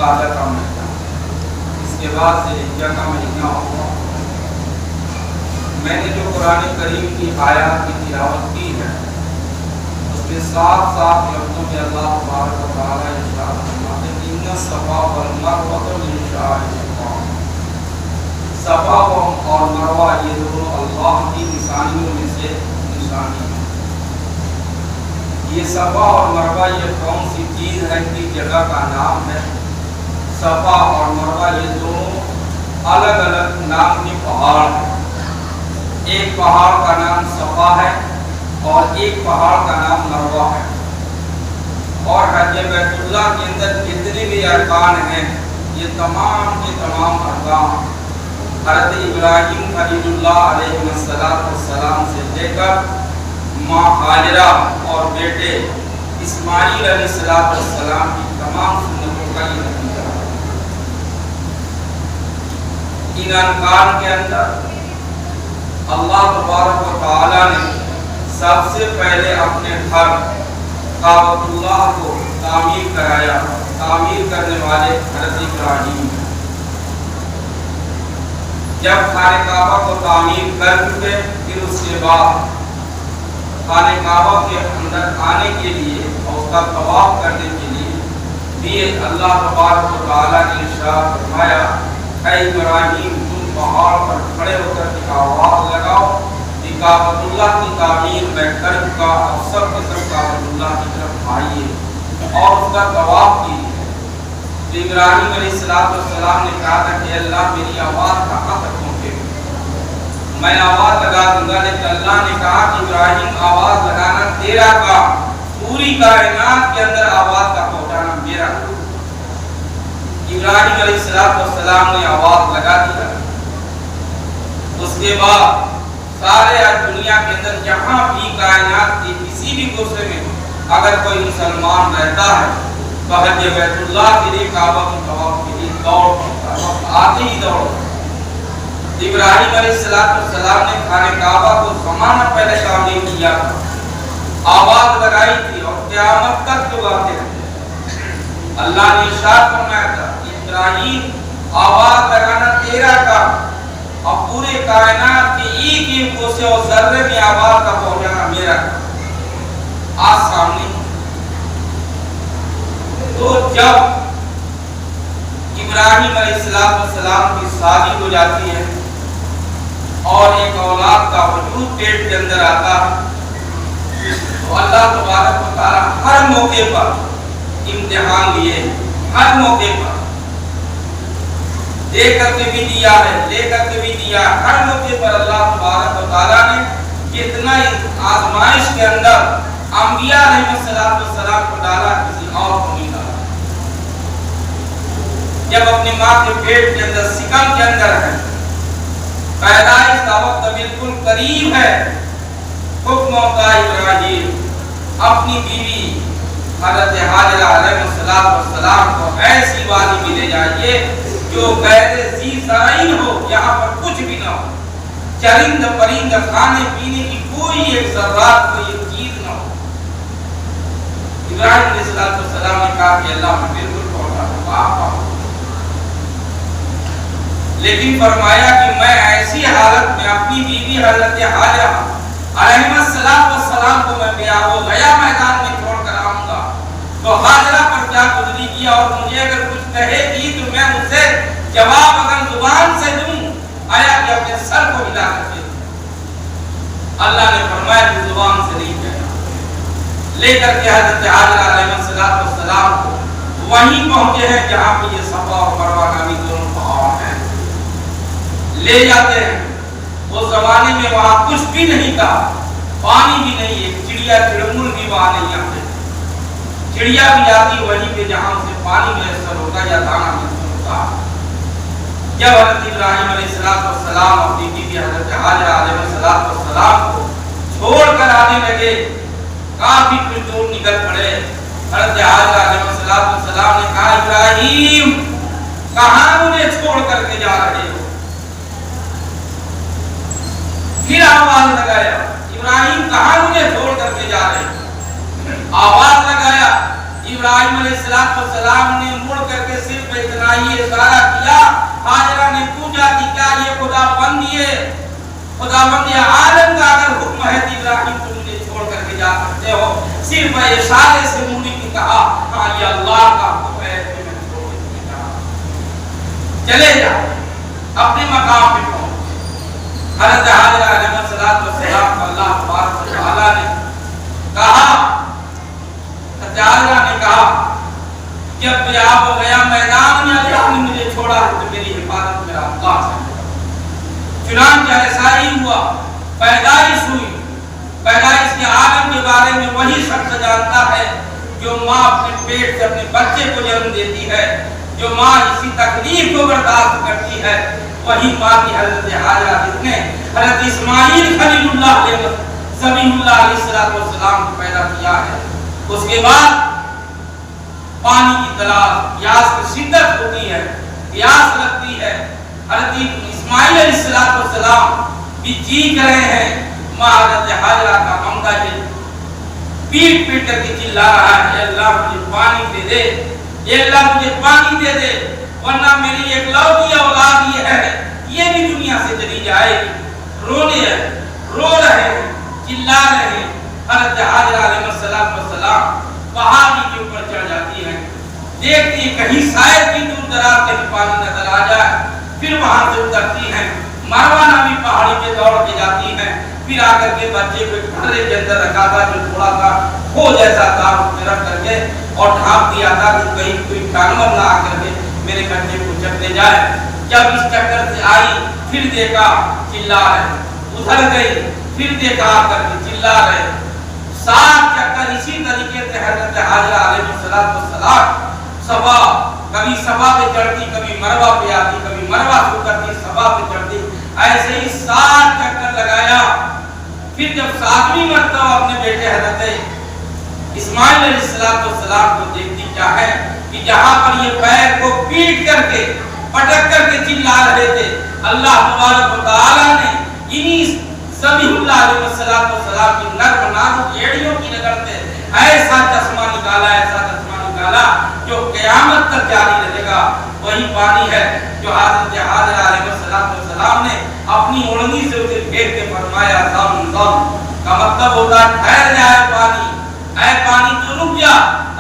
ذوالقعدہ کا مہینہ، اس کے بعد ذوالحجہ کا مہینہ ہوگا۔ میں نے جو قرآن کریم کی آیات کی تلاوت کی ہے اس کے ساتھ ساتھ لفظوں میں اللہ تبارک و تعالیٰ ارشاد فرماتے ہیں ان الصفا والمروۃ من شعائر اللہ۔ صفا اور مروہ یہ دونوں اللہ کی نشانیوں میں سے نشانی ہے۔ یہ صفا اور مروہ یہ کون سی چیز ہے کہ جگہ کا نام ہے؟ صفا اور مروہ یہ دونوں الگ الگ نام کے پہاڑ ہیں۔ ایک پہاڑ کا نام صفا ہے اور ایک پہاڑ کا نام مروہ ہے۔ اور حج بیت اللہ کے اندر جتنے بھی ارکان ہیں یہ تمام کے تمام ارکان حضرت ابراہیم خلیل اللہ علیہ السلام سے لے کر ماں ہاجرہ اور بیٹے اسماعیل علیہ السلام کی تمام سنتوں کا یہ نتیجہ ہے۔ ان ارکان کے اندر اللہ تبارک و تعالیٰ نے سب سے پہلے اپنے گھر کعبۃ اللہ کو تعمیر کرایا۔ تعمیر کرنے والے حضرت ابراہیم ہیں۔ جب خانہ کعبہ کو تعمیر کر چکے پھر اس کے بعد خانہ کعبہ کے اندر آنے کے لیے اور اس کا طواف کرنے کے لیے بھی اللہ تبارک و تعالیٰ نے ارشاد فرمایا اے ابراہیم تم پہاڑ پر کھڑے ہو کر آواز لگاؤ کہ کعبۃ اللہ کی تعمیر میں کر چکا، اور سب کے سب کعبۃ اللہ کی طرف آئیے اور اس کا طواف کیجیے۔ ابراہیم علیہ السلام نے کہا تھا کہ اللہ میری آواز کہاں تک پہنچے، میں آواز لگا دوں گا، لیکن اللہ نے کہا کہ ابراہیم آواز لگانا تیرا کام، پوری کائنات کے اندر آواز کا پہنچانا میرا کام۔ ابراہیم علیہ السلام نے آواز لگا دیا۔ اس کے بعد سارے دنیا کے اندر جہاں بھی کائنات کے کسی بھی گوشے میں اگر کوئی مسلمان رہتا ہے تو حج بیت اللہ کے لیے کعبہ کی طواف کے لیے دوڑ پڑتا ہے، آتے ہی دوڑ۔ ابراہیم علیہ السلام نے خانہ کعبہ کو زمانہ پہلے تعمیر کیا تھا، آواز لگائی تھی اور قیامت تک جو آتے رہتے۔ اللہ نے ارشاد فرمایا تھا ابراہیم آواز لگانا تیرا کام، اور پورے کائنات کے ایک ایک گوشے اور ذرے میں آواز کا پہنچانا میرا کام۔ آج سامنے تو جب ابراہیم علیہ السلام کی شادی ہو جاتی ہے اور ایک اولاد کا وجود پیٹ کے اندر آتا ہے تو اللہ تبارک و تعالیٰ ہر موقع پر امتحان لیے، ہر موقع پر دے کر کے بھی دیا ہے، لے کر کے بھی دیا، ہر موقع پر اللہ تبارک و تعالیٰ نے کتنا آزمائش کے اندر انبیاء علیہ السلام کو ڈالا، کسی اور کو نہیں ڈالا۔ جب اپنی ماں کے پیٹ کے اندر سکم کے اندر ہے، پیدائش کا وقت بالکل قریب ہے، حکم ہوتا ہے ابراہیم اپنی بیوی حضرت حاجرہ علیہ السلام کو ایسی وادی میں لے جائیے جو غیر ذی زرعین ہو، یہاں پر کچھ بھی نہ ہو، چرند پرند کھانے پینے کی کوئی ایک ذرات کوئی ایک چیز نہ ہو۔ ابراہیم علیہ السلام نے کہا کہ اللہ میں بالکل پہنچا ہوں، آپ آؤ۔ لیکن فرمایا کہ میں ایسی حالت میں اپنی بیوی حضرت حاجرہ علیہ السلام کو میں گیا میدان میں چھوڑ کر آؤں گا تو حاجرہ پر کیا گزری کیا، اور مجھے اگر کچھ کہے گی تو میں اسے جواب اگر زبان سے دوں آیا کہ اپنے سر کو ہلا کر دے۔ اللہ نے فرمایا کہ زبان سے نہیں کہنا، لے کر کے حضرت حاجرہ علیہ السلام کو وہیں پہنچے ہیں جہاں پہ یہ صفا اور مروہ نامی دونوں پہاڑ ہیں، لے جاتے ہیں۔ اس زمانے میں وہاں کچھ بھی نہیں تھا، پانی بھی نہیں، ایک چڑیا چڑمل بھی وہاں نہیں آتے، چڑیا بھی جاتی وہیں پہ جہاں اسے پانی میسر ہوتا یا دانا میسر ہوتا۔ جب حضرت ابراہیم علیہ السلام اپنی بیوی حضرت حاجرہ علیہ السلام کو چھوڑ کر آنے لگے، کافی کچھ دور نکل پڑے، حضرت حاجرہ علیہ السلام نے کہا ابراہیم کہاں مجھے چھوڑ کر کے جا رہے ہو؟ پھر آواز لگایا ابراہیم کہاں مجھے چھوڑ کر کے جا رہے ہو؟ آواز لگایا ابراہیم علیہ السلام نے مڑ کر کے صرف इतना ही इशारा किया, हाजरा ने पूछा कि क्या ये खुदाबंद या आलम का अगर हुक्म है तो इब्राहिम तुम मुझे छोड़ करके जा सकते हो। सिर्फ इशारे से मुड़ी ने कहा, हाँ ये अल्लाह का हुक्म है तो मैं छोड़ के जा, चले जाओ अपने मकाम पे पहुंच। हज़रत हाजरा अलैहिस्सलाम को अल्लाह तबारक व तआला ने कहा, हाजरा ने कहा जब ब्याह हो गया मैदान में, अल्लाह ने मुझे छोड़ा है तो मेरी हिफाजत मेरा अल्लाह से। चुनांचे ऐसा ही हुआ, पैदाइश हुई। पैदाइश के आलम के बारे में वही शख्स जानता है जो माँ अपने पेट से अपने बच्चे को जन्म देती है, जो माँ इसी तकलीफ को बर्दाश्त करती है, वही माँ की हज़रत हाजरा जिसने हज़रत इस्माइल खलीलुल्लाह ज़बीहुल्लाह अलैहिस्सलाम को पैदा किया है। उसके बाद पानी की तलाश, प्यास की शिद्दत होती है, प्यास लगती है। हज़रत इस्माइल अलैहिस्सलाम भी चीख रहे हैं, माँ हज़रत हाजरा का ममदा ये पीट पीट करके चिल्ला रहा है, अल्लाह मुझे पानी दे दे, ये अल्लाह मुझे पानी दे दे, वरना मेरी एकलौती औलाद ये है, ये भी दुनिया से चली जाएगी। रो रहे हैं, चिल्ला रहे हैं। हज़रत हाजरा अलैहिस्सलाम पहाड़ी के ऊपर चढ़ जाती है, देखती है कहीं शायद की दूर दराज कहीं पानी नजर आ जाए, फिर वहां से उतरती हैं। मरवा नामी पहाड़ी पे दौड़ के जाती हैं, फिर आकर के बच्चे को घड़े के अंदर रखा था जो थोड़ा सा खो जैसा था, उसमें रख करके और ढांप दिया था कि कहीं कोई जानवर ना आकर के मेरे बच्चे को चकने जाए। जब इस चक्कर से आई, फिर देखा चिल्ला रहे, उधर गई, फिर देखा आकर के चिल्ला रहे। 7 चक्कर इसी तरीके से हज़रत हाजरा अलैहिस्सलाम सफा, कभी सफा पे चढ़ती, कभी मरवा पे आती, कभी मरवा से उतरती, सफा पे चढ़ती, ऐसे ही 7 चक्कर लगाया। फिर जब 7वीं मरतबा अपने बेटे हज़रत इस्माइल अलैहिस्सलाम को देखती क्या है कि जहां पर ये पैर को पीट करके पटक करके चिल्ला रहे थे, अल्लाह तबारक व तआला ने इन्हीं ज़बीहुल्लाह अलैहिस्सलाम की नर्म नाजुक एड़ियों की नजर से ऐसा चश्मा निकाला जो क़यामत तक जारी रहेगा। वही पानी है जो हज़रत हाजरा अलैहिस्सलाम ने अपनी ओढ़नी से उसे घेर के फरमाया, ज़म-ज़म का मतलब होता है ठहर जाए पानी, ऐ पानी तो रुक जा।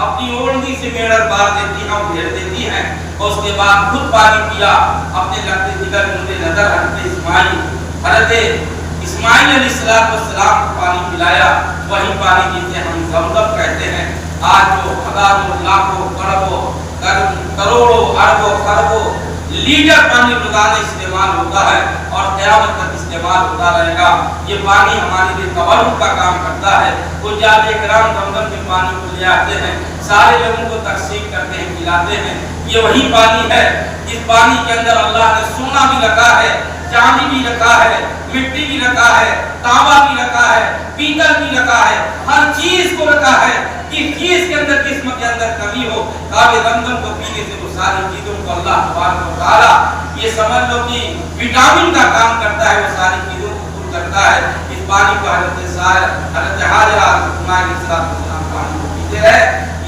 अपनी ओढ़नी से मेढ़र बार देती हैं, घेर देती हैं, और उसके बाद खुद पानी पिया। अपने लगते जिगर मुझे नजर हज़रत इस्माइल अलैहिस्सलाम को पानी पिलाया, वही पानी जिसे हम ज़मज़म कहते हैं। आज जो हजारों लाखों करोड़ों अरबों खरबों लीटर पानी रोजाना इस्तेमाल होता है और क़यामत तक इस्तेमाल होता रहेगा। ये पानी हमारे लिए तबर्रुक का काम करता है। हुज्जाज इकराम ज़मज़म के पानी को ले आते हैं, सारे लोगों को तक़सीम करते हैं, पिलाते हैं। ये वही पानी है जिस पानी के अंदर अल्लाह ने सोना भी रखा है, चांदी भी रखा है, मिट्टी भी रखा है, तांबा भी रखा है, पीतल भी रखा है, हर चीज को रखा है। किस चीज के अंदर, जिस्म के अंदर कमी हो, काबे ज़मज़म को पीने से वो सारी चीजों को अल्लाह तबारक व तआला ये समझ लो कि विटामिन का काम करता है, वो सारी चीजों को पूरा करता है। इस पानी को हज़रत हाजरा अलैहिस्सलाम पानी को पीते रहे।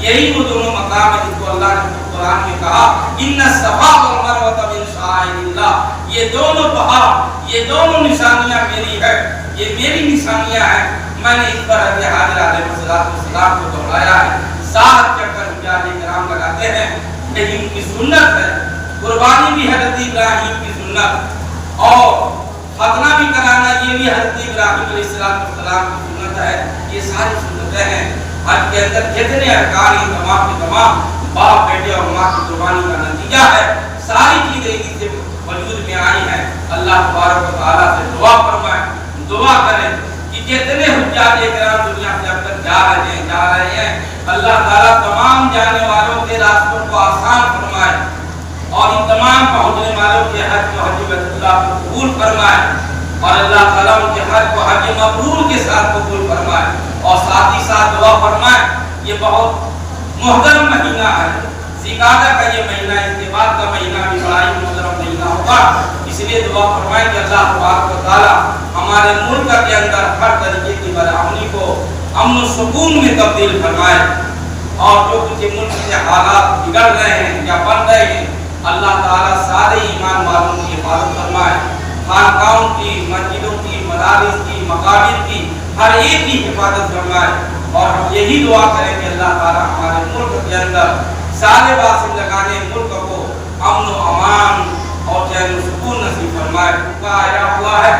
यही वो दोनों मकाम है जिसको अल्लाह ने कुरान में कहा, इन्ना सफा वल मरवा मिन शाइरिल्लाह। ये दोनों पहाड़, ये दोनों निशानियां मेरी है, ये मेरी निशानियां हैं। मैंने इस पर हज़रत हाजरा अलैहिस्सलाम को दौड़ाया है। 7 चक्कर हुज्जाज इकराम लगाते हैं, लेकिन उनकी सुन्नत है। कुर्बानी भी हज़रत इब्राहिम की सुन्नत और खतना भी कराना ये भी हज़रत इब्राहिम अलैहिस्सलाम की सुन्नत है। ये सारी सुन्नतें हैं। हज के अंदर जितने अरकान हैं तमाम के तमाम बाप बेटे और माँ की कुर्बानी का नतीजा है। सारी चीजें इसी से वजूद में आई हैं। अल्लाह तबारक व तआला से दुआ फरमाए, दुआ करें कि जितने हुज्जाज इकराम दुनिया से अब तक जा रहे हैं, अल्लाह ताला तमाम जाने वालों के रास्तों को आसान फरमाए और इन तमाम पहुंचने वालों के हज को हज बैतुल्लाह को कबूल फरमाए और अल्लाह ताला उनके हज को हज मबरूर के साथ कबूल फरमाए। और साथ ही साथ दुआ फरमाए, ये बहुत मुहतरम महीना है, ज़िकादा का ये महीना, इसके बाद का महीना भी बड़ा ही मुहतरम महीना होगा। इसलिए दुआ फरमाए कि अल्लाह तबारक व तआला हमारे मुल्क के अंदर हर तरीके की बदअमनी को अमन सुकून में तब्दील फरमाए और जो कुछ मुल्क के हालात बिगड़ रहे हैं या बन रहे हैं اللہ تعالیٰ سارے ایمان والوں کی حفاظت فرمائے، خانقاہوں کی، مسجدوں کی، مدارس کی، مقابر کی، ہر ایک کی حفاظت فرمائے۔ اور ہم یہی دعا کریں کہ اللہ تعالیٰ ہمارے ملک کے اندر سارے باطل لگانے ملک کو امن و امان اور چین و سکون نصیب فرمائے۔ کا آیا ہوا ہے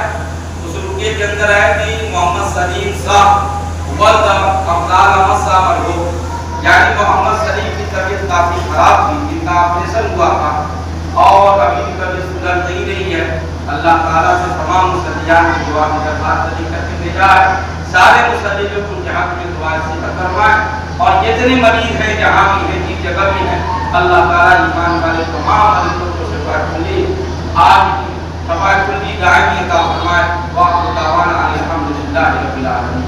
اس رکے کے اندر ہے کہ محمد سلیم صاحب ولد افضال احمد صاحب مرحوم، یعنی محمد سلیم کی طبیعت کافی خراب تھی، جن کا آپریشن ہوا تھا اور ابھی بھی طبیعت سدھر نہیں رہی ہے۔ اللہ تعالیٰ سے تمام مسلمان کی دعا میں درخواست کرتے ہوئے جائے، سارے مسلمانوں کو جہاں کی دعا سے فرمائے، اور جتنے مریض ہیں جہاں بھی ہیں جس جگہ بھی ہیں، اللہ تعالیٰ ایمان والے تمام مریضوں کو شفا کلی آج کی شفا کلی دائمی عطا فرمائے۔ واخر دعوانا الحمدللہ رب العالمین۔